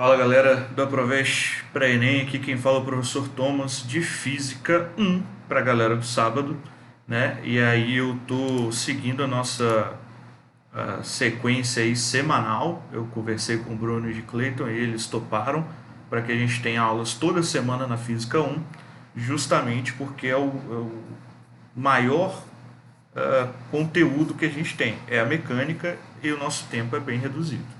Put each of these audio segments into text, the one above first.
Fala galera do Aproveste para Enem, aqui quem fala é o professor Thomas de Física 1 para a galera do sábado, né? E aí eu tô seguindo a nossa sequência aí semanal. Eu conversei com o Bruno e de Clayton e eles toparam para que a gente tenha aulas toda semana na Física 1, justamente porque é o maior conteúdo que a gente tem, é a mecânica e o nosso tempo é bem reduzido.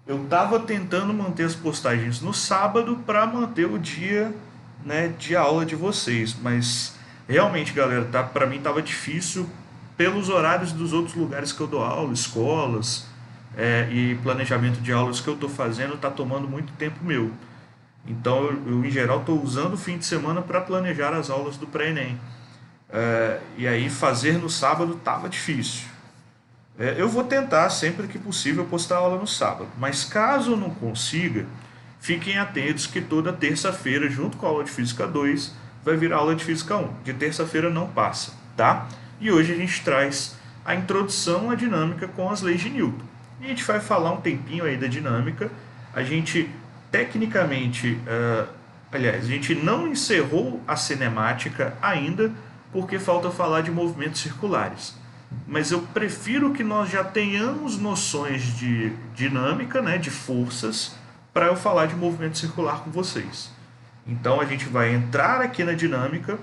Eu estava tentando manter as postagens no sábado para manter o dia, né, de aula de vocês, mas realmente, galera, tá, para mim estava difícil pelos horários dos outros lugares que eu dou aula, escolas, e planejamento de aulas que eu estou fazendo está tomando muito tempo meu. Então, eu em geral estou usando o fim de semana para planejar as aulas do pré-ENEM. E aí fazer no sábado estava difícil. Eu vou tentar sempre que possível postar aula no sábado, mas caso eu não consiga, fiquem atentos que toda terça-feira, junto com a aula de Física 2, vai vir a aula de Física 1. De terça-feira não passa, tá? E hoje a gente traz a introdução à dinâmica com as leis de Newton. E a gente vai falar um tempinho aí da dinâmica. A gente, tecnicamente, aliás, a gente não encerrou a cinemática ainda, porque falta falar de movimentos circulares, mas eu prefiro que nós já tenhamos noções de dinâmica, né, de forças, para eu falar de movimento circular com vocês. Então a gente vai entrar aqui na dinâmica,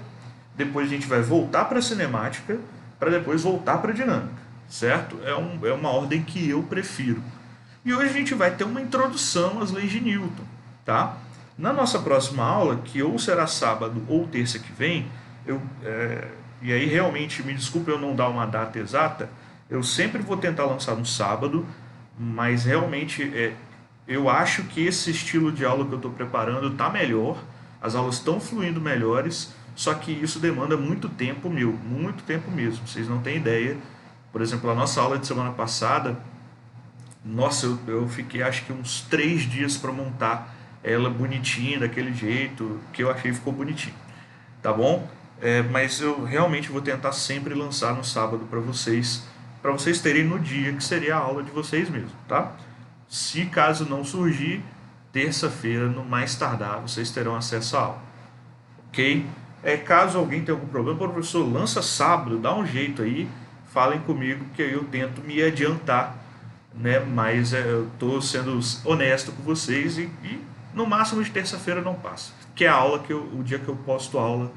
depois a gente vai voltar para a cinemática, para depois voltar para a dinâmica, certo? É uma ordem que eu prefiro. E hoje a gente vai ter uma introdução às leis de Newton, tá? Na nossa próxima aula, que ou será sábado ou terça que vem, e aí realmente, me desculpe eu não dar uma data exata, eu sempre vou tentar lançar no sábado, mas realmente eu acho que esse estilo de aula que eu estou preparando está melhor, as aulas estão fluindo melhores, só que isso demanda muito tempo meu, muito tempo mesmo, vocês não têm ideia. Por exemplo, a nossa aula de semana passada, nossa, eu fiquei acho que uns 3 dias para montar ela bonitinha, daquele jeito, que eu achei que ficou bonitinho, tá bom? Mas eu realmente vou tentar sempre lançar no sábado para vocês terem no dia que seria a aula de vocês mesmo, tá? Se caso não surgir, terça-feira, no mais tardar, vocês terão acesso à aula, ok? Caso alguém tenha algum problema, professor, lança sábado, dá um jeito aí, falem comigo que aí eu tento me adiantar, né? Mas eu estou sendo honesto com vocês e no máximo de terça-feira não passa, que é a aula o dia que eu posto aula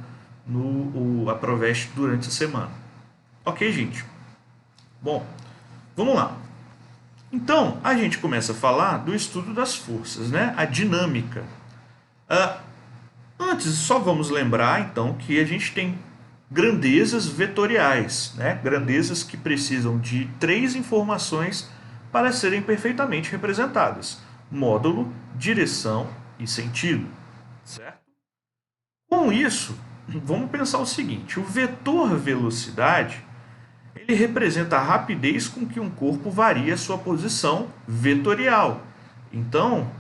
no Aproveste durante a semana. Ok, gente? Bom, vamos lá. Então, a gente começa a falar do estudo das forças, né? A dinâmica. Antes, só vamos lembrar, então, que a gente tem grandezas vetoriais, né? Grandezas que precisam de 3 informações para serem perfeitamente representadas: módulo, direção e sentido, certo? Com isso, vamos pensar o seguinte: o vetor velocidade ele representa a rapidez com que um corpo varia sua posição vetorial. Então,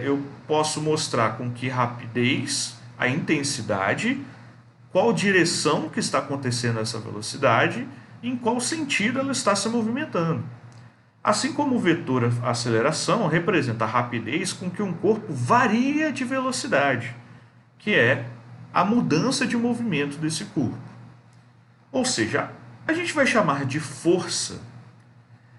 eu posso mostrar com que rapidez, a intensidade, qual direção que está acontecendo essa velocidade e em qual sentido ela está se movimentando. Assim como o vetor aceleração representa a rapidez com que um corpo varia de velocidade, que é a mudança de movimento desse corpo. Ou seja, a gente vai chamar de força.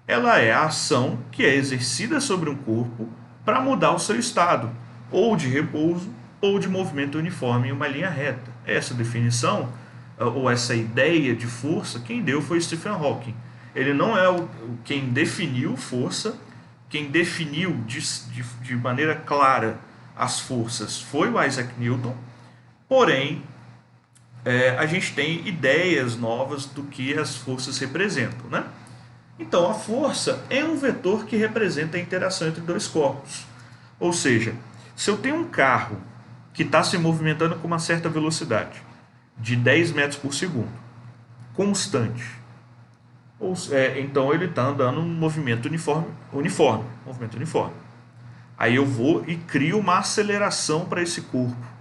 Ela é a ação que é exercida sobre um corpo para mudar o seu estado, ou de repouso, ou de movimento uniforme em uma linha reta. Essa definição, ou essa ideia de força, quem deu foi Stephen Hawking. Ele não é quem definiu força, quem definiu de maneira clara as forças foi o Isaac Newton. Porém, a gente tem ideias novas do que as forças representam, né? Então, a força é um vetor que representa a interação entre 2 corpos. Ou seja, se eu tenho um carro que está se movimentando com uma certa velocidade, de 10 metros por segundo, constante, então ele está andando um movimento movimento uniforme. Aí eu vou e crio uma aceleração para esse corpo.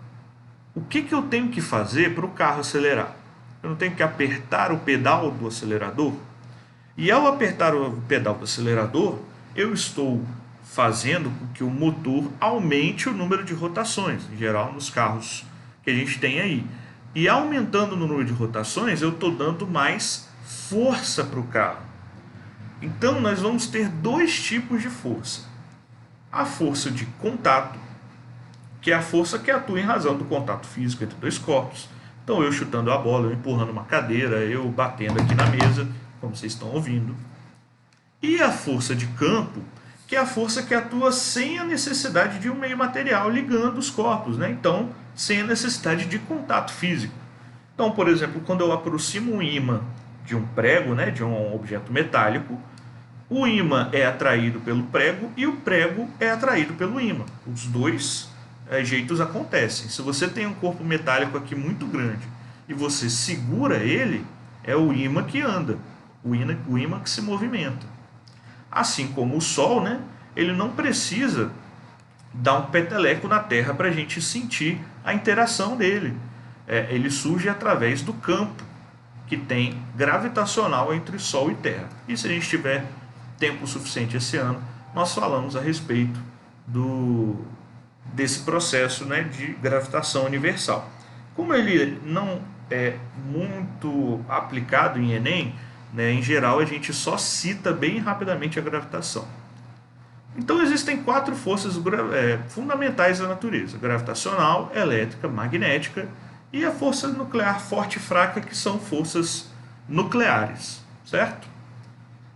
O que eu tenho que fazer para o carro acelerar? Eu não tenho que apertar o pedal do acelerador? E ao apertar o pedal do acelerador, eu estou fazendo com que o motor aumente o número de rotações, em geral nos carros que a gente tem aí. E aumentando o número de rotações, eu estou dando mais força para o carro. Então nós vamos ter dois tipos de força. A força de contato, que é a força que atua em razão do contato físico entre dois corpos. Então eu chutando a bola, eu empurrando uma cadeira, eu batendo aqui na mesa, como vocês estão ouvindo. E a força de campo, que é a força que atua sem a necessidade de um meio material ligando os corpos, né? Então, sem a necessidade de contato físico. Então, por exemplo, quando eu aproximo um ímã de um prego, né, de um objeto metálico, o ímã é atraído pelo prego e o prego é atraído pelo ímã. Os dois jeitos acontecem. Se você tem um corpo metálico aqui muito grande e você segura ele, é o ímã que anda, o ímã que se movimenta. Assim como o Sol, né, ele não precisa dar um peteleco na Terra para a gente sentir a interação dele. Ele surge através do campo que tem gravitacional entre Sol e Terra. E se a gente tiver tempo suficiente esse ano, nós falamos a respeito desse processo, né, de gravitação universal. Como ele não é muito aplicado em Enem, né, em geral a gente só cita bem rapidamente a gravitação. Então existem quatro forças fundamentais da natureza: gravitacional, elétrica, magnética e a força nuclear forte e fraca, que são forças nucleares, certo?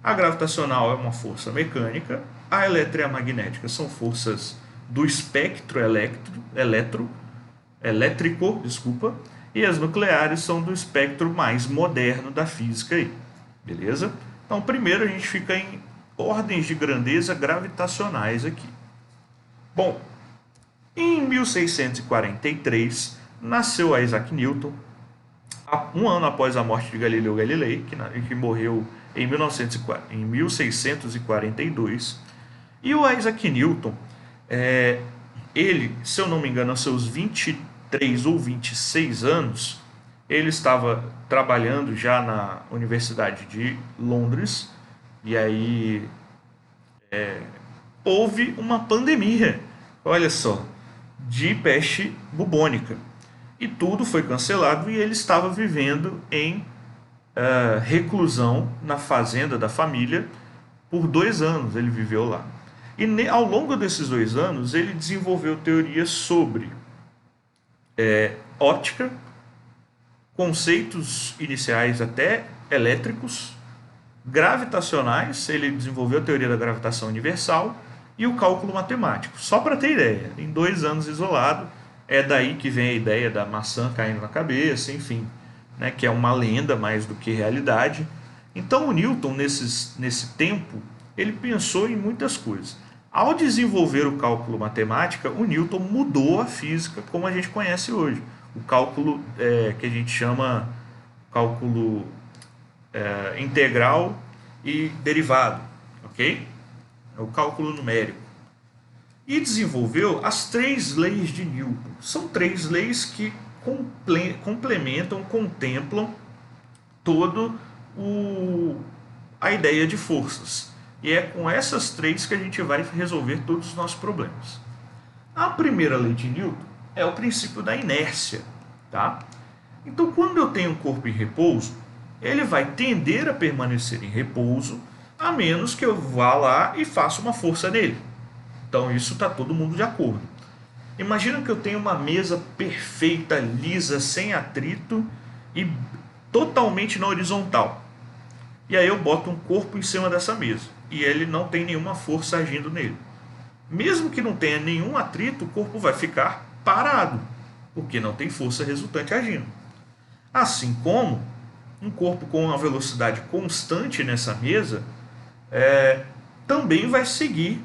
A gravitacional é uma força mecânica, a elétrica e a magnética são forças do espectro elétrico, e as nucleares são do espectro mais moderno da física aí, beleza? Então primeiro a gente fica em ordens de grandeza gravitacionais aqui. Bom, em 1643 nasceu Isaac Newton, um ano após a morte de Galileu Galilei, que morreu em 1642. E o Isaac Newton, ele, se eu não me engano, aos seus 23 ou 26 anos, ele estava trabalhando já na Universidade de Londres, e aí houve uma pandemia, olha só, de peste bubônica. E tudo foi cancelado e ele estava vivendo em reclusão na fazenda da família por 2 anos, ele viveu lá. E ao longo desses 2 anos ele desenvolveu teorias sobre óptica, conceitos iniciais até elétricos, gravitacionais, ele desenvolveu a teoria da gravitação universal e o cálculo matemático. Só para ter ideia, em 2 anos isolado, é daí que vem a ideia da maçã caindo na cabeça, enfim, né, que é uma lenda mais do que realidade. Então o Newton, nesse tempo, ele pensou em muitas coisas. Ao desenvolver o cálculo matemático, o Newton mudou a física como a gente conhece hoje. O cálculo que a gente chama cálculo integral e derivado, ok? É o cálculo numérico. E desenvolveu as 3 leis de Newton. São 3 leis que complementam, contemplam todo a ideia de forças. E é com essas 3 que a gente vai resolver todos os nossos problemas. A primeira lei de Newton é o princípio da inércia, tá? Então, quando eu tenho um corpo em repouso, ele vai tender a permanecer em repouso, a menos que eu vá lá e faça uma força nele. Então, isso está todo mundo de acordo. Imagina que eu tenho uma mesa perfeita, lisa, sem atrito e totalmente na horizontal. E aí eu boto um corpo em cima dessa mesa e ele não tem nenhuma força agindo nele. Mesmo que não tenha nenhum atrito, o corpo vai ficar parado, porque não tem força resultante agindo. Assim como um corpo com uma velocidade constante nessa mesa também vai seguir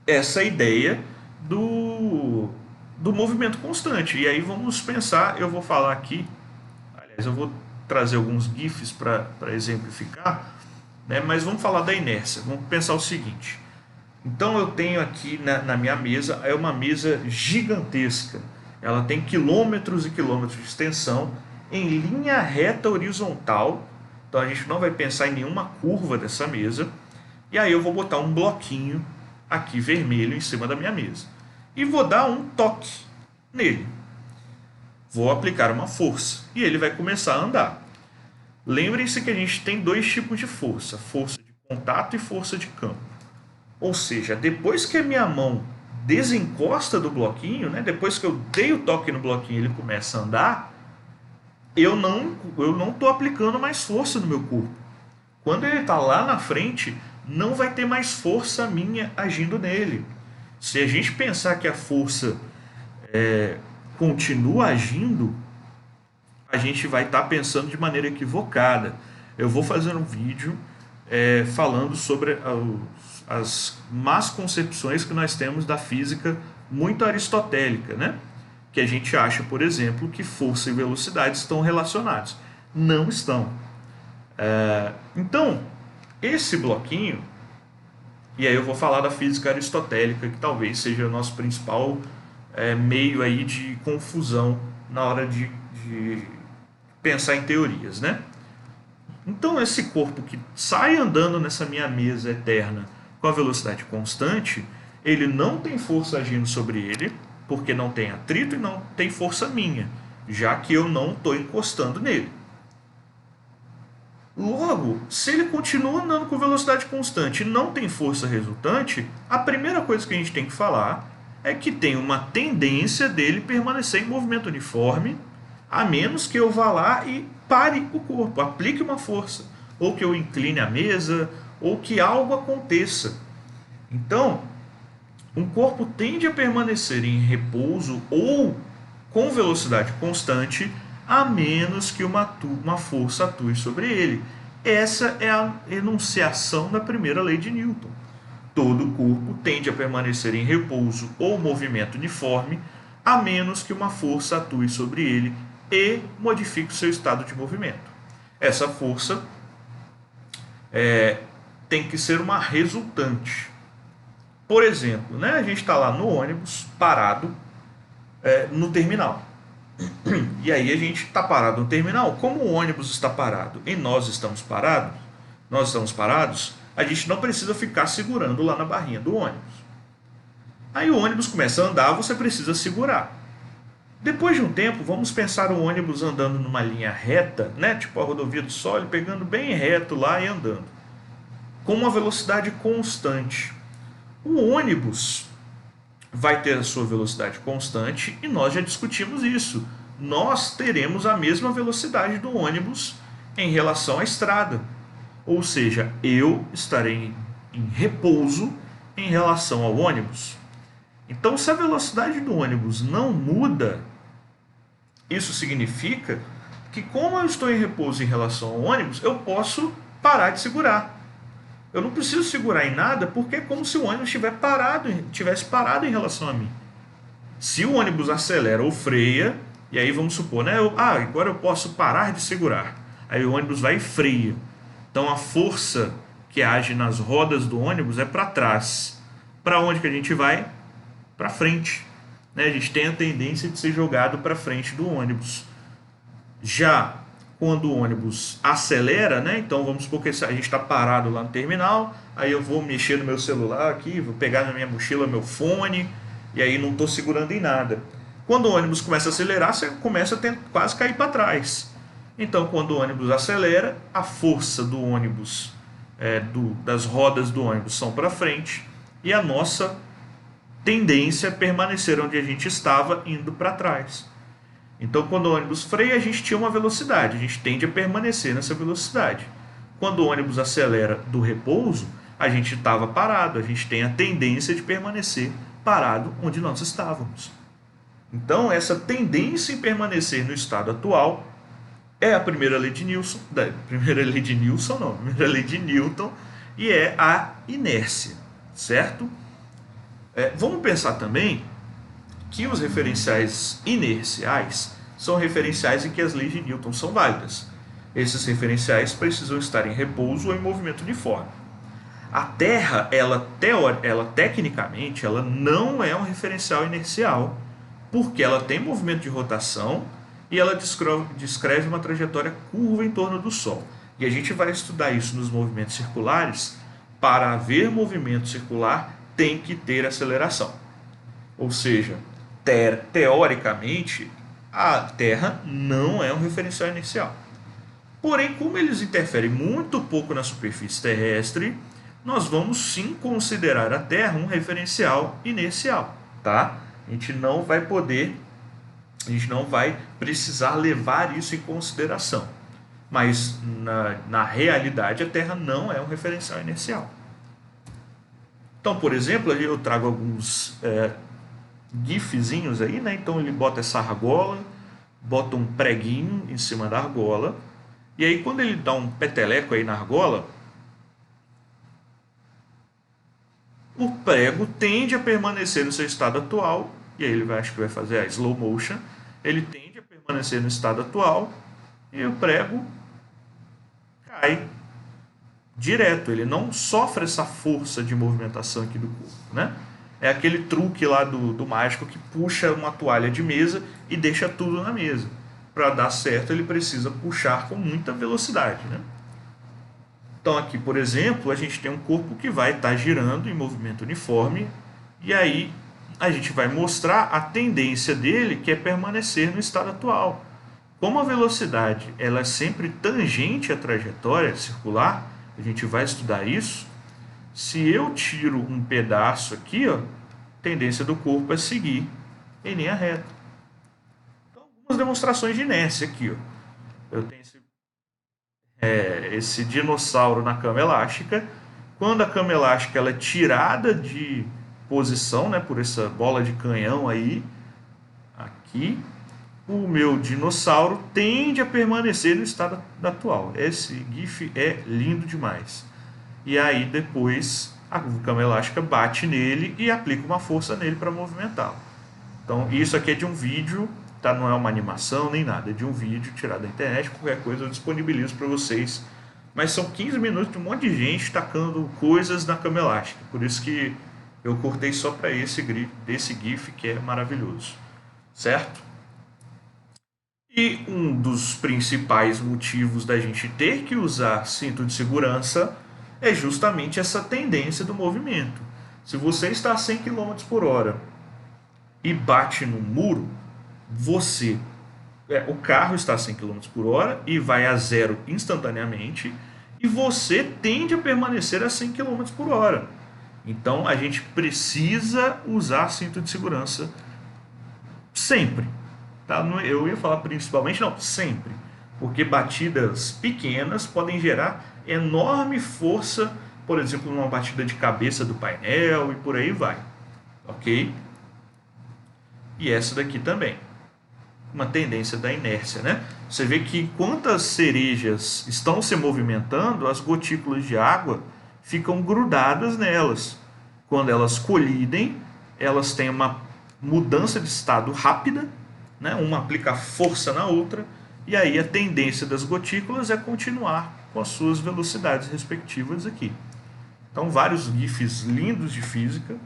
essa ideia do movimento constante. E aí vamos pensar, eu vou falar aqui, aliás, eu vou trazer alguns GIFs para exemplificar, né, mas vamos falar da inércia. Vamos pensar o seguinte: então eu tenho aqui na minha mesa, é uma mesa gigantesca, ela tem quilômetros e quilômetros de extensão, em linha reta horizontal, então a gente não vai pensar em nenhuma curva dessa mesa, e aí eu vou botar um bloquinho aqui vermelho em cima da minha mesa. E vou dar um toque nele. Vou aplicar uma força e ele vai começar a andar. Lembrem-se que a gente tem dois tipos de força: força de contato e força de campo. Ou seja, depois que a minha mão desencosta do bloquinho, né, depois que eu dei o toque no bloquinho e ele começa a andar, eu não estou aplicando mais força no meu corpo. Quando ele está lá na frente, não vai ter mais força minha agindo nele. Se a gente pensar que a força continua agindo, a gente vai estar pensando de maneira equivocada. Eu vou fazer um vídeo falando sobre as más concepções que nós temos da física muito aristotélica, né? Que a gente acha, por exemplo, que força e velocidade estão relacionados. Não estão. Então, esse bloquinho, e aí eu vou falar da física aristotélica, que talvez seja o nosso principal meio aí de confusão na hora de pensar em teorias, né? Então, esse corpo que sai andando nessa minha mesa eterna com a velocidade constante, ele não tem força agindo sobre ele, porque não tem atrito e não tem força minha, já que eu não estou encostando nele. Logo, se ele continua andando com velocidade constante e não tem força resultante, a primeira coisa que a gente tem que falar é que tem uma tendência dele permanecer em movimento uniforme, a menos que eu vá lá e pare o corpo, aplique uma força, ou que eu incline a mesa, ou que algo aconteça. Então, um corpo tende a permanecer em repouso ou com velocidade constante, a menos que uma força atue sobre ele. Essa é a enunciação da primeira lei de Newton. Todo corpo tende a permanecer em repouso ou movimento uniforme, a menos que uma força atue sobre ele e modifique o seu estado de movimento. Essa força tem que ser uma resultante. Por exemplo, né, a gente está lá no ônibus, parado, no terminal. E aí a gente está parado no terminal. Como o ônibus está parado e nós estamos parados, a gente não precisa ficar segurando lá na barrinha do ônibus. Aí o ônibus começa a andar, você precisa segurar. Depois de um tempo, vamos pensar o ônibus andando numa linha reta, né, tipo a rodovia do Sol, ele pegando bem reto lá e andando, com uma velocidade constante. O ônibus vai ter a sua velocidade constante e nós já discutimos isso. Nós teremos a mesma velocidade do ônibus em relação à estrada. Ou seja, eu estarei em repouso em relação ao ônibus. Então, se a velocidade do ônibus não muda, isso significa que, como eu estou em repouso em relação ao ônibus, eu posso parar de segurar. Eu não preciso segurar em nada, porque é como se o ônibus tivesse parado em relação a mim. Se o ônibus acelera ou freia, e aí vamos supor, né? Agora eu posso parar de segurar. Aí o ônibus vai e freia. Então a força que age nas rodas do ônibus é para trás. Para onde que a gente vai? Para frente. Né? A gente tem a tendência de ser jogado para frente do ônibus. Já quando o ônibus acelera, né? Então vamos supor que a gente está parado lá no terminal, aí eu vou mexer no meu celular aqui, vou pegar na minha mochila meu fone, e aí não estou segurando em nada. Quando o ônibus começa a acelerar, você começa a quase cair para trás. Então, quando o ônibus acelera, a força do ônibus, das rodas do ônibus são para frente, e a nossa tendência é permanecer onde a gente estava, indo para trás. Então, quando o ônibus freia, a gente tinha uma velocidade, a gente tende a permanecer nessa velocidade. Quando o ônibus acelera do repouso, a gente estava parado, a gente tem a tendência de permanecer parado onde nós estávamos. Então, essa tendência em permanecer no estado atual é a primeira lei de Newton, primeira lei de Newton, e é a inércia, certo? Vamos pensar também que os referenciais inerciais são referenciais em que as leis de Newton são válidas. Esses referenciais precisam estar em repouso ou em movimento uniforme. A Terra, ela tecnicamente, ela não é um referencial inercial, porque ela tem movimento de rotação e ela descreve uma trajetória curva em torno do Sol. E a gente vai estudar isso nos movimentos circulares. Para haver movimento circular, tem que ter aceleração. Ou seja, teoricamente, a Terra não é um referencial inercial. Porém, como eles interferem muito pouco na superfície terrestre, nós vamos sim considerar a Terra um referencial inercial, tá? A gente não vai precisar levar isso em consideração. Mas na realidade a Terra não é um referencial inercial. Então, por exemplo, eu trago alguns gifzinhos aí, né? Então ele bota essa argola, bota um preguinho em cima da argola, e aí quando ele dá um peteleco aí na argola, o prego tende a permanecer no seu estado atual, e aí ele acho que vai fazer a slow motion, ele tende a permanecer no estado atual, e o prego cai direto, ele não sofre essa força de movimentação aqui do corpo, né? É aquele truque lá do mágico que puxa uma toalha de mesa e deixa tudo na mesa. Para dar certo, ele precisa puxar com muita velocidade, né? Então aqui, por exemplo, a gente tem um corpo que vai estar girando em movimento uniforme, e aí a gente vai mostrar a tendência dele, que é permanecer no estado atual. Como a velocidade ela é sempre tangente à trajetória circular, a gente vai estudar isso. Se eu tiro um pedaço aqui, ó, a tendência do corpo é seguir em linha reta. Então, algumas demonstrações de inércia aqui, ó. Eu tenho esse dinossauro na cama elástica. Quando a cama elástica ela é tirada de posição, né, por essa bola de canhão aí, aqui, o meu dinossauro tende a permanecer no estado atual. Esse GIF é lindo demais. E aí depois a cama elástica bate nele e aplica uma força nele para movimentá-lo. Então isso aqui é de um vídeo, tá? Não é uma animação nem nada, é de um vídeo tirado da internet. Qualquer coisa eu disponibilizo para vocês. Mas são 15 minutos de um monte de gente tacando coisas na cama elástica. Por isso que eu cortei só para esse GIF que é maravilhoso. Certo? E um dos principais motivos da gente ter que usar cinto de segurança é justamente essa tendência do movimento. Se você está a 100 km por hora e bate no muro, o carro está a 100 km por hora e vai a zero instantaneamente, e você tende a permanecer a 100 km por hora. Então a gente precisa usar cinto de segurança sempre. Tá? Eu ia falar principalmente, não, sempre. Porque batidas pequenas podem gerar enorme força, por exemplo, numa batida de cabeça do painel e por aí vai. Ok? E essa daqui também. Uma tendência da inércia, né? Você vê que enquanto as cerejas estão se movimentando, as gotículas de água ficam grudadas nelas. Quando elas colidem, elas têm uma mudança de estado rápida, né? Uma aplica força na outra, e aí a tendência das gotículas é continuar com as suas velocidades respectivas aqui. Então, vários GIFs lindos de física.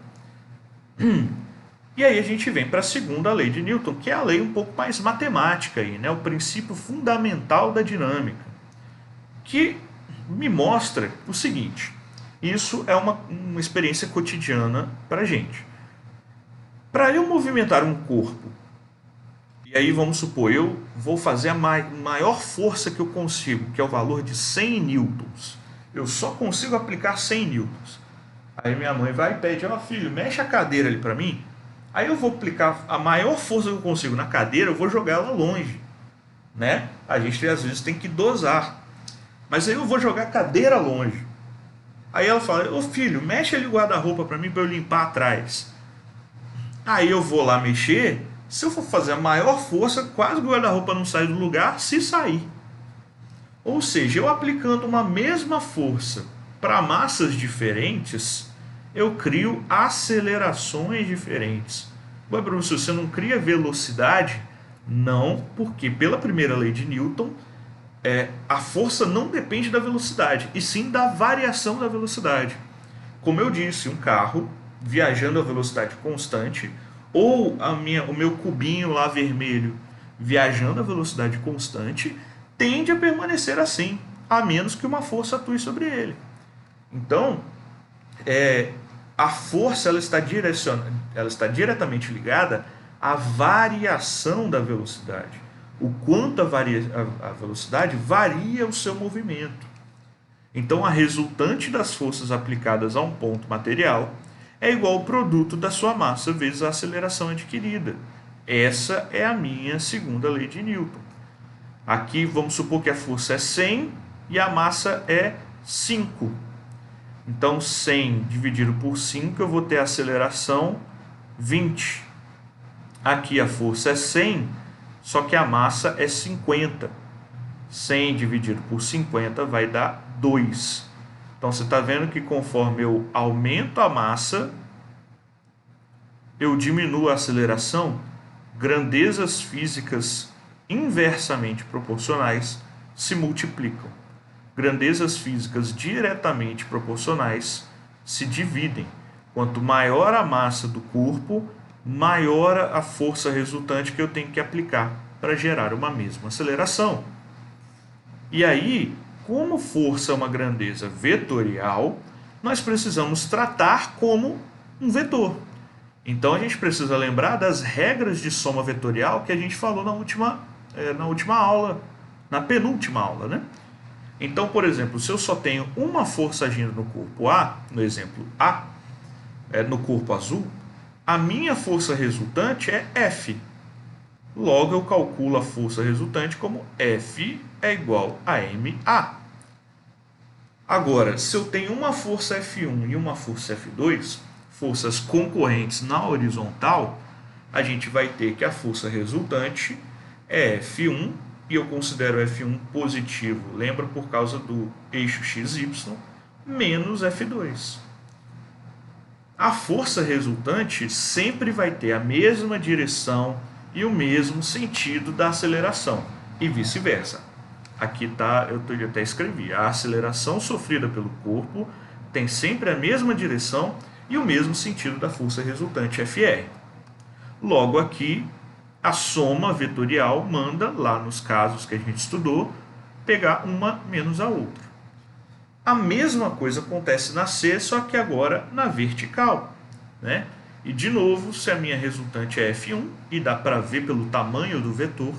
E aí a gente vem para a segunda lei de Newton, que é a lei um pouco mais matemática, aí, né? O princípio fundamental da dinâmica, que me mostra o seguinte: isso é uma experiência cotidiana para a gente. Para eu movimentar um corpo, e aí vamos supor, eu vou fazer a maior força que eu consigo, que é o valor de 100 newtons. Eu só consigo aplicar 100 newtons. Aí minha mãe vai e pede: ó, filho, mexe a cadeira ali para mim. Aí eu vou aplicar a maior força que eu consigo na cadeira, eu vou jogar ela longe, né? A gente às vezes tem que dosar. Mas aí eu vou jogar a cadeira longe. Aí ela fala: ô filho, mexe ali o guarda-roupa para mim, para eu limpar atrás. Aí eu vou lá mexer. Se eu for fazer a maior força, quase o guarda-roupa não sai do lugar, se sair. Ou seja, eu aplicando uma mesma força para massas diferentes, eu crio acelerações diferentes. Ué, professor, você não cria velocidade? Não, porque pela primeira lei de Newton, a força não depende da velocidade, e sim da variação da velocidade. Como eu disse, um carro viajando a velocidade constante, ou o meu cubinho lá vermelho viajando a velocidade constante, tende a permanecer assim, a menos que uma força atue sobre ele. Então, a força ela está diretamente ligada à variação da velocidade. O quanto a velocidade varia o seu movimento. Então, a resultante das forças aplicadas a um ponto material é igual ao produto da sua massa vezes a aceleração adquirida. Essa é a minha segunda lei de Newton. Aqui vamos supor que a força é 100 e a massa é 5. Então 100 dividido por 5 eu vou ter a aceleração 20. Aqui a força é 100, só que a massa é 50. 100 dividido por 50 vai dar 2. Então você está vendo que conforme eu aumento a massa, eu diminuo a aceleração, grandezas físicas inversamente proporcionais se multiplicam. Grandezas físicas diretamente proporcionais se dividem. Quanto maior a massa do corpo, maior a força resultante que eu tenho que aplicar para gerar uma mesma aceleração. E aí, como força é uma grandeza vetorial, nós precisamos tratar como um vetor. Então a gente precisa lembrar das regras de soma vetorial que a gente falou na última aula, na penúltima aula, né? Então, por exemplo, se eu só tenho uma força agindo no corpo A, no exemplo A, no corpo azul, a minha força resultante é F. Logo, eu calculo a força resultante como F é igual a MA. Agora, se eu tenho uma força F1 e uma força F2, forças concorrentes na horizontal, a gente vai ter que a força resultante é F1, e eu considero F1 positivo, lembra, por causa do eixo XY, menos F2. A força resultante sempre vai ter a mesma direção e o mesmo sentido da aceleração, e vice-versa. Aqui tá, eu até escrevi, a aceleração sofrida pelo corpo tem sempre a mesma direção e o mesmo sentido da força resultante Fr. Logo aqui, a soma vetorial manda, lá nos casos que a gente estudou, pegar uma menos a outra. A mesma coisa acontece na C, só que agora na vertical, né? E de novo, se a minha resultante é F1, e dá para ver pelo tamanho do vetor,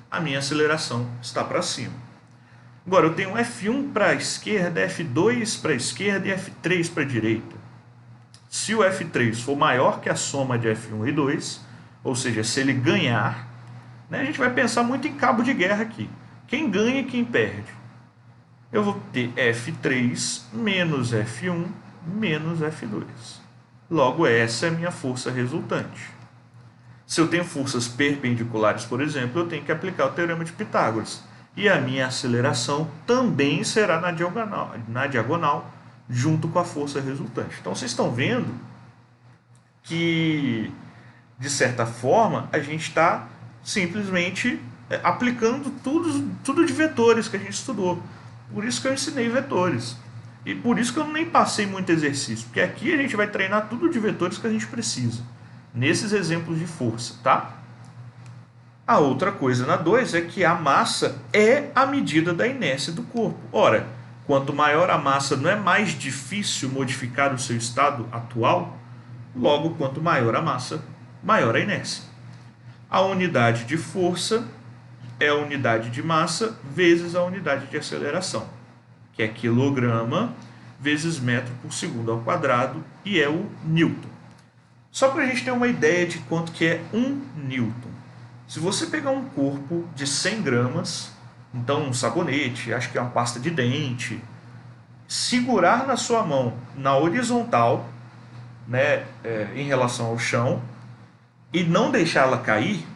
a minha aceleração está para cima. Agora eu tenho F1 para a esquerda, F2 para a esquerda e F3 para a direita. Se o F3 for maior que a soma de F1 e 2, ou seja, se ele ganhar, né, a gente vai pensar muito em cabo de guerra aqui. Quem ganha e quem perde? Eu vou ter F3 menos F1 menos F2. Logo, essa é a minha força resultante. Se eu tenho forças perpendiculares, por exemplo, eu tenho que aplicar o teorema de Pitágoras. E a minha aceleração também será na diagonal junto com a força resultante. Então, vocês estão vendo que, de certa forma, a gente está simplesmente aplicando tudo de vetores que a gente estudou. Por isso que eu ensinei vetores. E por isso que eu nem passei muito exercício. Porque aqui a gente vai treinar tudo de vetores que a gente precisa. Nesses exemplos de força, tá? A outra coisa na 2 é que a massa é a medida da inércia do corpo. Ora, quanto maior a massa, não é mais difícil modificar o seu estado atual? Logo, quanto maior a massa, maior a inércia. A unidade de força é a unidade de massa vezes a unidade de aceleração, que é quilograma vezes metro por segundo ao quadrado, e é o Newton. Só para a gente ter uma ideia de quanto que é 1 Newton. Se você pegar um corpo de 100 gramas, então um sabonete, acho que é uma pasta de dente, segurar na sua mão na horizontal, né, em relação ao chão, e não deixá-la cair,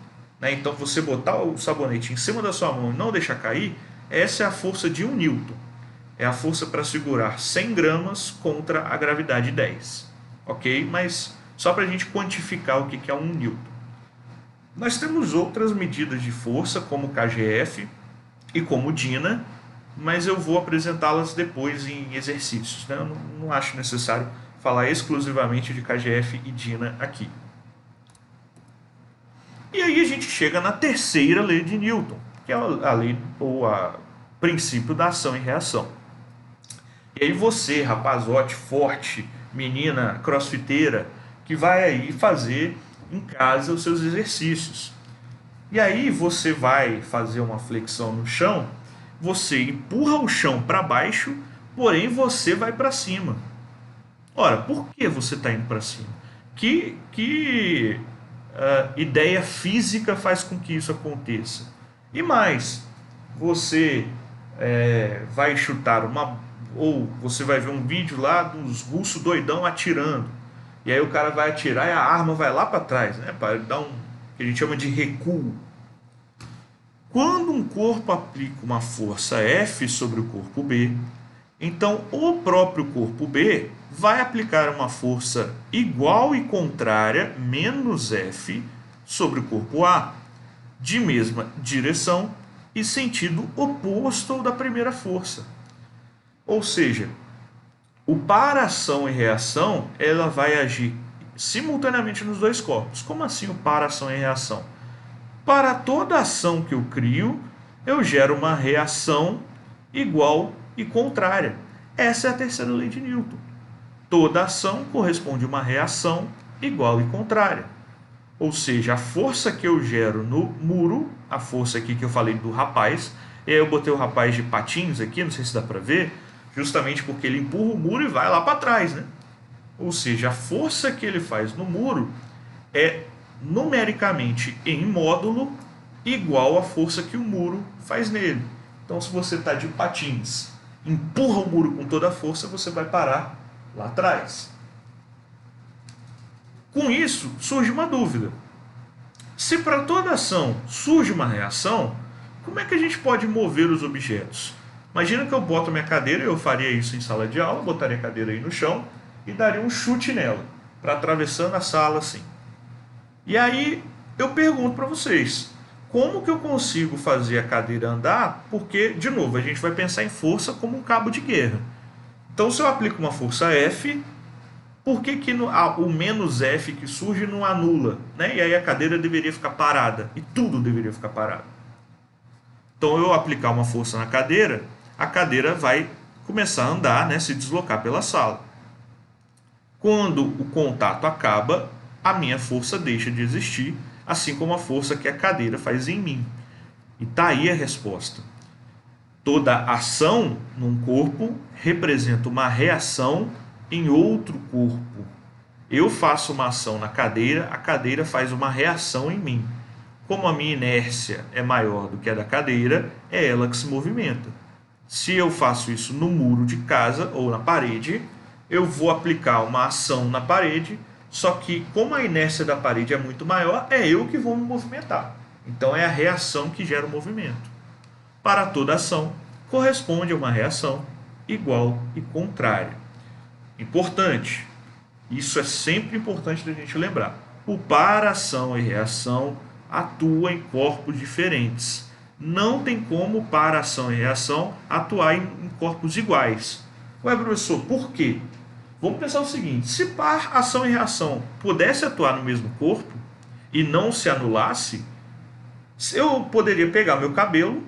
né, então você botar o sabonete em cima da sua mão e não deixar cair, essa é a força de 1 Newton. É a força para segurar 100 gramas contra a gravidade 10. Ok? Mas só para a gente quantificar o que é 1 Newton. Nós temos outras medidas de força, como KGF e como DINA, mas eu vou apresentá-las depois em exercícios, né? Eu não acho necessário falar exclusivamente de KGF e DINA aqui. E aí a gente chega na terceira lei de Newton, que é a lei ou a princípio da ação e reação. E aí você, rapazote forte, menina crossfiteira que vai aí fazer em casa os seus exercícios. E aí você vai fazer uma flexão no chão, você empurra o chão para baixo, porém você vai para cima. Ora, por que você está indo para cima? Que ideia física faz com que isso aconteça? E mais, você vai chutar ou você vai ver um vídeo lá dos russos doidão atirando. E aí o cara vai atirar e a arma vai lá para trás, né? Para dar que a gente chama de recuo. Quando um corpo aplica uma força F sobre o corpo B, então o próprio corpo B vai aplicar uma força igual e contrária, menos F, sobre o corpo A, de mesma direção e sentido oposto ao da primeira força. Ou seja, o para-ação e reação, ela vai agir simultaneamente nos dois corpos. Como assim o para-ação e reação? Para toda ação que eu crio, eu gero uma reação igual e contrária. Essa é a terceira lei de Newton. Toda ação corresponde a uma reação igual e contrária. Ou seja, a força que eu gero no muro, a força aqui que eu falei do rapaz, e aí eu botei o rapaz de patins aqui, não sei se dá para ver, justamente porque ele empurra o muro e vai lá para trás, né? Ou seja, a força que ele faz no muro é numericamente em módulo igual à força que o muro faz nele. Então, se você está de patins, empurra o muro com toda a força, você vai parar lá atrás. Com isso, surge uma dúvida. Se para toda ação surge uma reação, como é que a gente pode mover os objetos? Imagina que eu boto minha cadeira, eu faria isso em sala de aula, botaria a cadeira aí no chão e daria um chute nela, para atravessando a sala assim. E aí eu pergunto para vocês, como que eu consigo fazer a cadeira andar? Porque, de novo, a gente vai pensar em força como um cabo de guerra. Então, se eu aplico uma força F, por que o menos F que surge não anula? Né? E aí a cadeira deveria ficar parada, e tudo deveria ficar parado. Então, eu aplicar uma força na cadeira, a cadeira vai começar a andar, né, se deslocar pela sala. Quando o contato acaba, a minha força deixa de existir, assim como a força que a cadeira faz em mim. E está aí a resposta. Toda ação num corpo representa uma reação em outro corpo. Eu faço uma ação na cadeira, a cadeira faz uma reação em mim. Como a minha inércia é maior do que a da cadeira, é ela que se movimenta. Se eu faço isso no muro de casa ou na parede, eu vou aplicar uma ação na parede, só que como a inércia da parede é muito maior, é eu que vou me movimentar. Então é a reação que gera o movimento. Para toda ação, corresponde a uma reação igual e contrária. Importante, isso é sempre importante da gente lembrar. O para-ação e reação atuam em corpos diferentes. Não tem como para-ação e reação atuar em corpos iguais. Ué, professor, por quê? Vamos pensar o seguinte, se par, ação e reação pudesse atuar no mesmo corpo e não se anulasse, eu poderia pegar meu cabelo,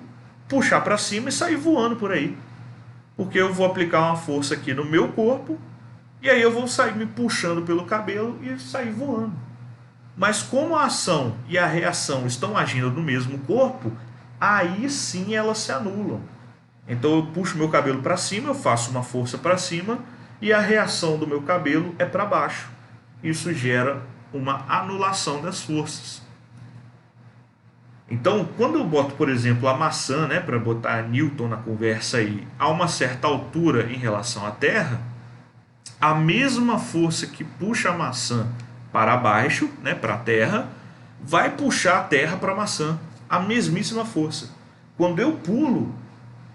puxar para cima e sair voando por aí. Porque eu vou aplicar uma força aqui no meu corpo e aí eu vou sair me puxando pelo cabelo e sair voando. Mas como a ação e a reação estão agindo no mesmo corpo, aí sim elas se anulam. Então eu puxo meu cabelo para cima, eu faço uma força para cima e a reação do meu cabelo é para baixo. Isso gera uma anulação das forças. Então, quando eu boto, por exemplo, a maçã, né, para botar Newton na conversa aí, a uma certa altura em relação à Terra, a mesma força que puxa a maçã para baixo, né, para a Terra, vai puxar a Terra para a maçã. A mesmíssima força. Quando eu pulo,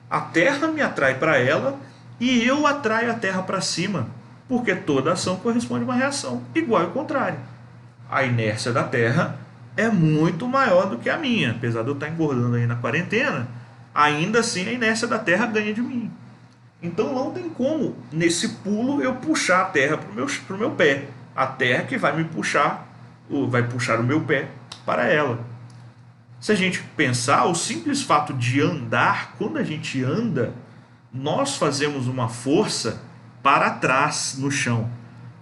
a Terra me atrai para ela e eu atraio a Terra para cima, porque toda ação corresponde a uma reação, igual e contrária. A inércia da Terra é muito maior do que a minha, apesar de eu estar engordando aí na quarentena, ainda assim a inércia da Terra ganha de mim. Então não tem como, nesse pulo, eu puxar a Terra para o meu pé. A Terra que vai me puxar, vai puxar o meu pé para ela. Se a gente pensar, o simples fato de andar, quando a gente anda, nós fazemos uma força para trás no chão.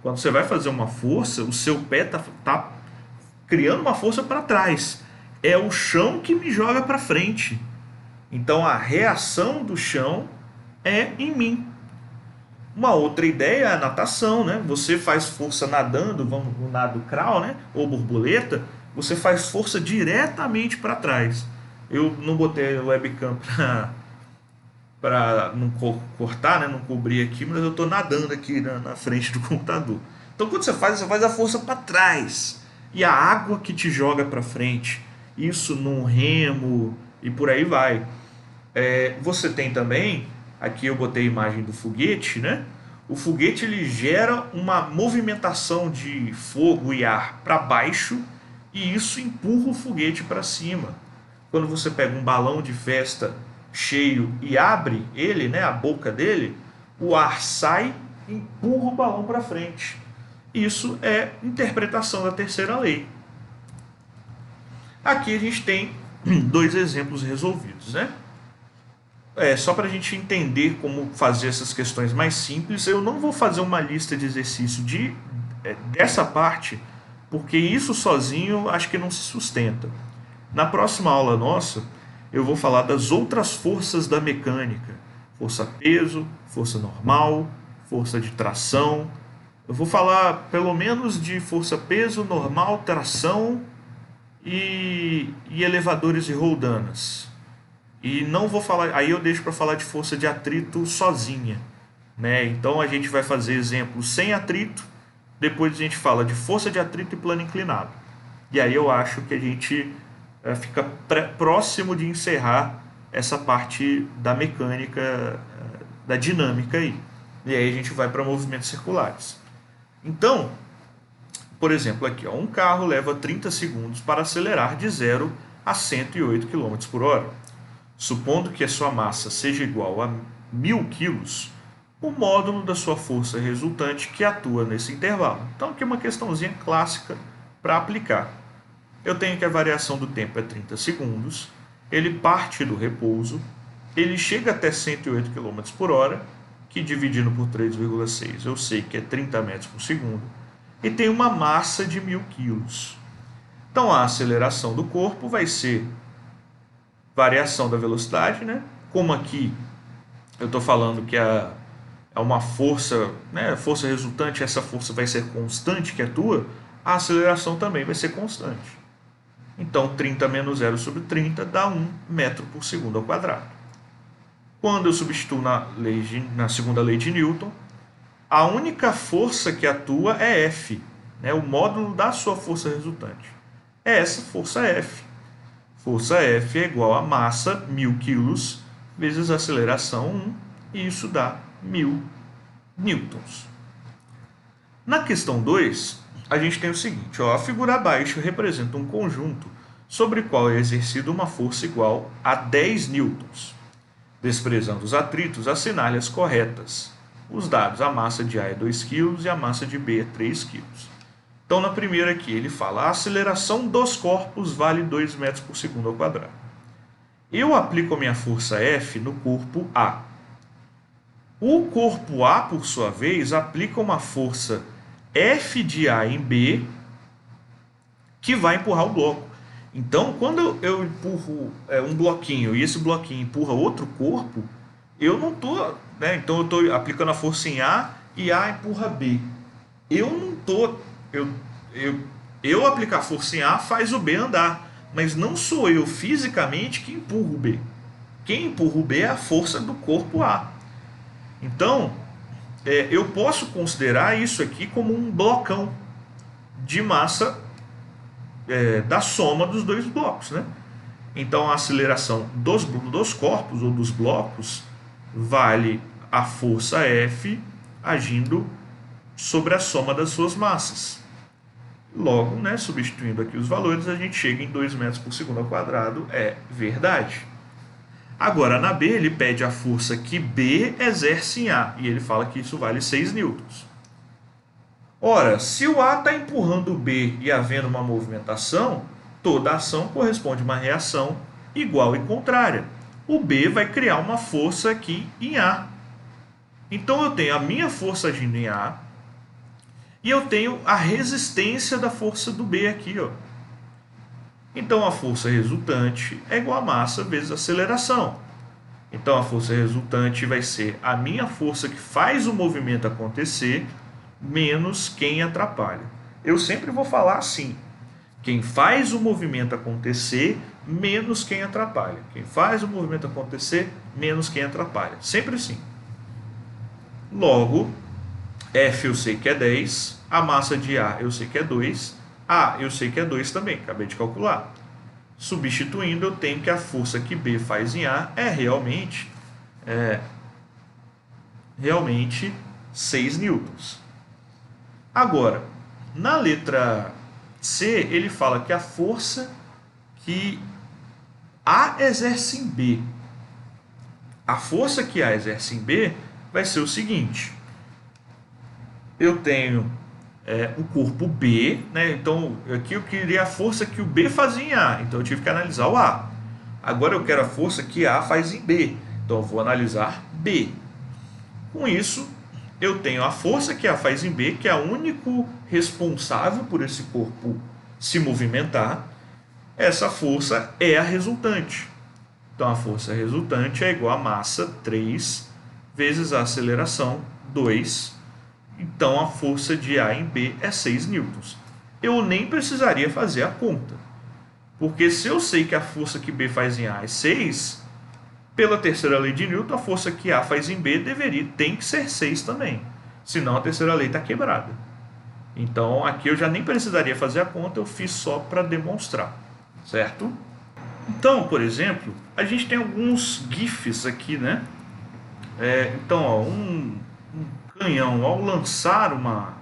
Quando você vai fazer uma força, o seu pé tá criando uma força para trás. É o chão que me joga para frente. Então a reação do chão é em mim. Uma outra ideia é a natação, né? Você faz força nadando, vamos no nado crawl, né? Ou borboleta, você faz força diretamente para trás. Eu não botei o webcam para não cortar, né? Não cobrir aqui, mas eu estou nadando aqui na frente do computador. Então quando você faz a força para trás e a água que te joga para frente. Isso num remo e por aí vai. Você tem também, aqui eu botei a imagem do foguete, né? O foguete ele gera uma movimentação de fogo e ar para baixo e isso empurra o foguete para cima. Quando você pega um balão de festa cheio e abre ele, né, a boca dele, o ar sai e empurra o balão para frente. Isso é interpretação da terceira lei. Aqui a gente tem dois exemplos resolvidos, né? Só para a gente entender como fazer essas questões mais simples, eu não vou fazer uma lista de exercício dessa parte, porque isso sozinho acho que não se sustenta. Na próxima aula nossa, eu vou falar das outras forças da mecânica. Força-peso, força normal, força de tração. Eu vou falar pelo menos de força-peso, normal, tração e elevadores e roldanas. E não vou falar, aí eu deixo para falar de força de atrito sozinha, né? Então a gente vai fazer exemplos sem atrito, depois a gente fala de força de atrito e plano inclinado. E aí eu acho que a gente fica próximo de encerrar essa parte da mecânica, da dinâmica aí. E aí a gente vai para movimentos circulares. Então, por exemplo, aqui, um carro leva 30 segundos para acelerar de 0 a 108 km por hora. Supondo que a sua massa seja igual a 1000 kg, o módulo da sua força resultante que atua nesse intervalo. Então aqui é uma questãozinha clássica para aplicar. Eu tenho que a variação do tempo é 30 segundos, ele parte do repouso, ele chega até 108 km por hora, que dividindo por 3,6 eu sei que é 30 metros por segundo, e tem uma massa de 1000 kg. Então a aceleração do corpo vai ser variação da velocidade, né? Como aqui eu estou falando que é uma força, né? Força resultante, essa força vai ser constante que atua, a aceleração também vai ser constante. Então 30 menos 0 sobre 30 dá 1 metro por segundo ao quadrado. Quando eu substituo na segunda lei de Newton, a única força que atua é F, né? O módulo da sua força resultante. É essa força F. Força F é igual a massa, 1000 kg, vezes aceleração 1, e isso dá 1000 newtons. Na questão 2, a gente tem o seguinte, a figura abaixo representa um conjunto sobre o qual é exercida uma força igual a 10 newtons. Desprezando os atritos, assinale as corretas. Os dados, a massa de A é 2 kg e a massa de B é 3 kg. Então, na primeira aqui, ele fala a aceleração dos corpos vale 2 metros por segundo ao quadrado. Eu aplico a minha força F no corpo A. O corpo A, por sua vez, aplica uma força F de A em B que vai empurrar o bloco. Então, quando eu empurro um bloquinho e esse bloquinho empurra outro corpo, eu não estou... né? Então, eu estou aplicando a força em A e A empurra B. Eu não estou... Eu aplicar força em A faz o B andar, mas não sou eu fisicamente que empurro o B. Quem empurra o B é a força do corpo A. Então, eu posso considerar isso aqui como um blocão de massa da soma dos dois blocos, né? Então, a aceleração dos corpos ou dos blocos vale a força F agindo sobre a soma das suas massas. Logo, né, substituindo aqui os valores, a gente chega em 2 metros por segundo ao quadrado, é verdade. Agora, na B, ele pede a força que B exerce em A, e ele fala que isso vale 6 newtons. Ora, se o A está empurrando o B e havendo uma movimentação, toda ação corresponde a uma reação igual e contrária. O B vai criar uma força aqui em A. Então, eu tenho a minha força agindo em A, E eu tenho a resistência da força do B aqui, ó. Então a força resultante é igual a massa vezes a aceleração. Então a força resultante vai ser a minha força que faz o movimento acontecer menos quem atrapalha. Eu sempre vou falar assim: quem faz o movimento acontecer menos quem atrapalha. Quem faz o movimento acontecer menos quem atrapalha. Sempre assim. Logo, F eu sei que é 10, a massa de A eu sei que é 2, A eu sei que é 2 também, acabei de calcular. Substituindo, eu tenho que a força que B faz em A é realmente 6 newtons. Agora, na letra C, ele fala que a força que A exerce em B, a força que A exerce em B vai ser o seguinte: eu tenho o corpo B, né? Então aqui eu queria a força que o B fazia em A, então eu tive que analisar o A. Agora eu quero a força que A faz em B, então eu vou analisar B. Com isso, eu tenho a força que A faz em B, que é o único responsável por esse corpo se movimentar. Essa força é a resultante. Então a força resultante é igual a massa 3 vezes a aceleração 2. Então a força de A em B é 6 newtons. Eu nem precisaria fazer a conta, porque se eu sei que a força que B faz em A é 6, pela terceira lei de Newton, a força que A faz em B tem que ser 6 também. Senão a terceira lei está quebrada. Então aqui eu já nem precisaria fazer a conta, eu fiz só para demonstrar, certo? Então, por exemplo, a gente tem alguns GIFs aqui, né? Então, ó, um canhão, ao lançar uma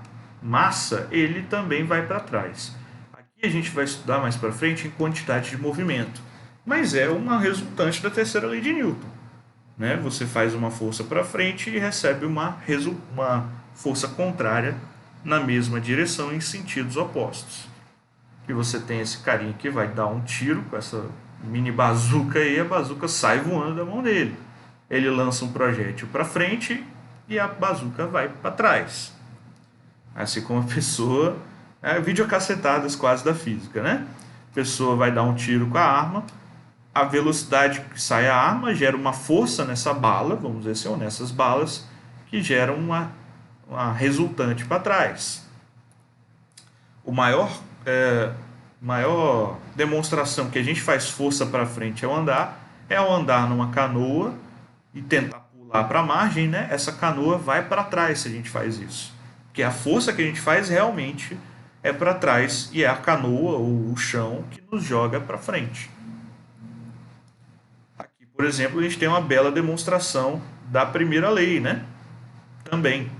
massa, ele também vai para trás. Aqui a gente vai estudar mais para frente em quantidade de movimento, mas é uma resultante da terceira lei de Newton, né? Você faz uma força para frente e recebe uma força contrária na mesma direção em sentidos opostos. E você tem esse carinha que vai dar um tiro com essa mini bazuca aí, a bazuca sai voando da mão dele. Ele lança um projétil para frente e a bazuca vai para trás. Assim como a pessoa... videocassetadas quase da física, né? A pessoa vai dar um tiro com a arma, a velocidade que sai a arma gera uma força nessa bala, vamos dizer assim, ou nessas balas, que gera uma resultante para trás. O maior demonstração que a gente faz força para frente ao andar numa canoa e tentar pular para a margem, né? Essa canoa vai para trás se a gente faz isso, porque a força que a gente faz realmente é para trás e é a canoa ou o chão que nos joga para frente. Aqui, por exemplo, a gente tem uma bela demonstração da primeira lei, né? Também.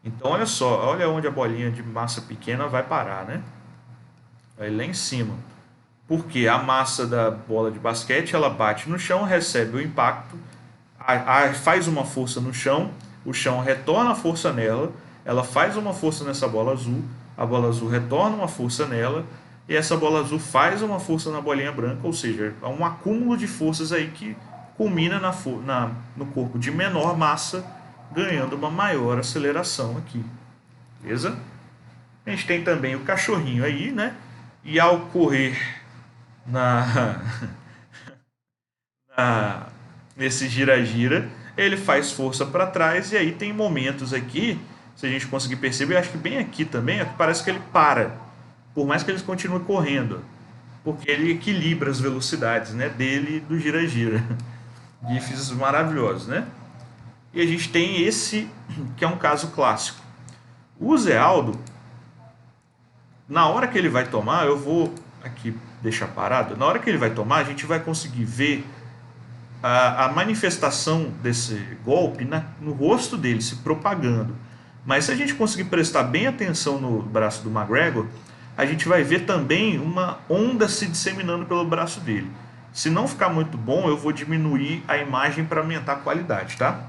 Então, olha só, olha onde a bolinha de massa pequena vai parar, né? Vai lá em cima. Porque a massa da bola de basquete, ela bate no chão, recebe o impacto, faz uma força no chão, o chão retorna a força nela, ela faz uma força nessa bola azul, a bola azul retorna uma força nela, e essa bola azul faz uma força na bolinha branca, ou seja, é um acúmulo de forças aí que culmina no corpo de menor massa, ganhando uma maior aceleração aqui. Beleza? A gente tem também o cachorrinho aí, né? E ao correr nesse gira-gira, ele faz força para trás, e aí tem momentos aqui, se a gente conseguir perceber, acho que bem aqui também, parece que ele para, por mais que ele continue correndo, porque ele equilibra as velocidades, né, dele e do gira-gira. GIFs maravilhosos, né? E a gente tem esse, que é um caso clássico. O Zé Aldo, na hora que ele vai tomar, eu vou aqui deixar parado, na hora que ele vai tomar, a gente vai conseguir ver a manifestação desse golpe no rosto dele, se propagando. Mas se a gente conseguir prestar bem atenção no braço do McGregor, a gente vai ver também uma onda se disseminando pelo braço dele. Se não ficar muito bom, eu vou diminuir a imagem para aumentar a qualidade, tá?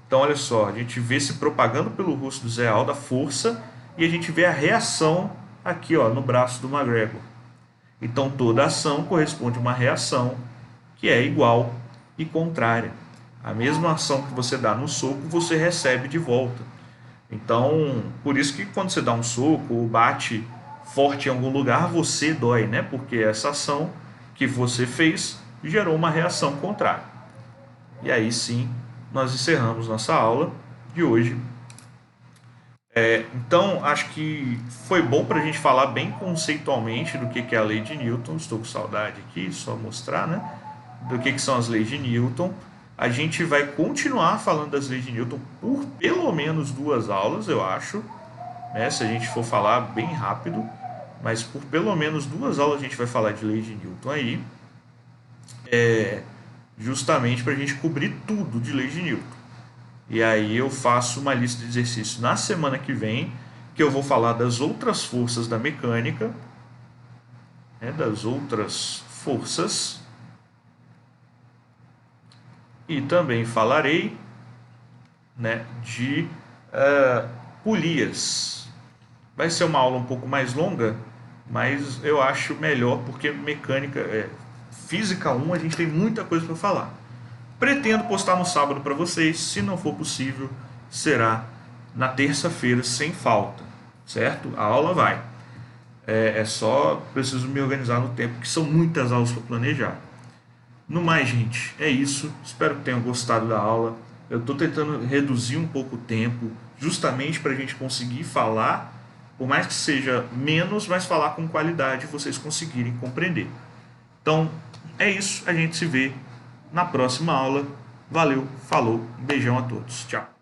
Então, olha só, a gente vê se propagando pelo rosto do Zé Aldo a força, e a gente vê a reação aqui, ó, no braço do McGregor. Então, toda ação corresponde a uma reação que é igual e contrária. A mesma ação que você dá no soco, você recebe de volta. Então, por isso que quando você dá um soco ou bate forte em algum lugar, você dói, né? Porque essa ação que você fez gerou uma reação contrária. E aí sim, nós encerramos nossa aula de hoje. Então, acho que foi bom para a gente falar bem conceitualmente do que é a lei de Newton. Estou com saudade aqui, só mostrar, né? Do que são as leis de Newton. A gente vai continuar falando das leis de Newton por pelo menos 2 aulas, eu acho, né? Se a gente for falar bem rápido, mas por pelo menos 2 aulas a gente vai falar de leis de Newton aí, justamente para a gente cobrir tudo de leis de Newton. E aí eu faço uma lista de exercícios na semana que vem, que eu vou falar das outras forças da mecânica, né, das outras forças, e também falarei, né, de polias. Vai ser uma aula um pouco mais longa, mas eu acho melhor porque mecânica, física 1 a gente tem muita coisa para falar. Pretendo postar no sábado para vocês, se não for possível, será na terça-feira sem falta, certo? A aula vai. É só preciso me organizar no tempo, que são muitas aulas para planejar. No mais, gente, é isso. Espero que tenham gostado da aula. Eu estou tentando reduzir um pouco o tempo, justamente para a gente conseguir falar, por mais que seja menos, mas falar com qualidade e vocês conseguirem compreender. Então, é isso. A gente se vê na próxima aula. Valeu, falou, beijão a todos. Tchau.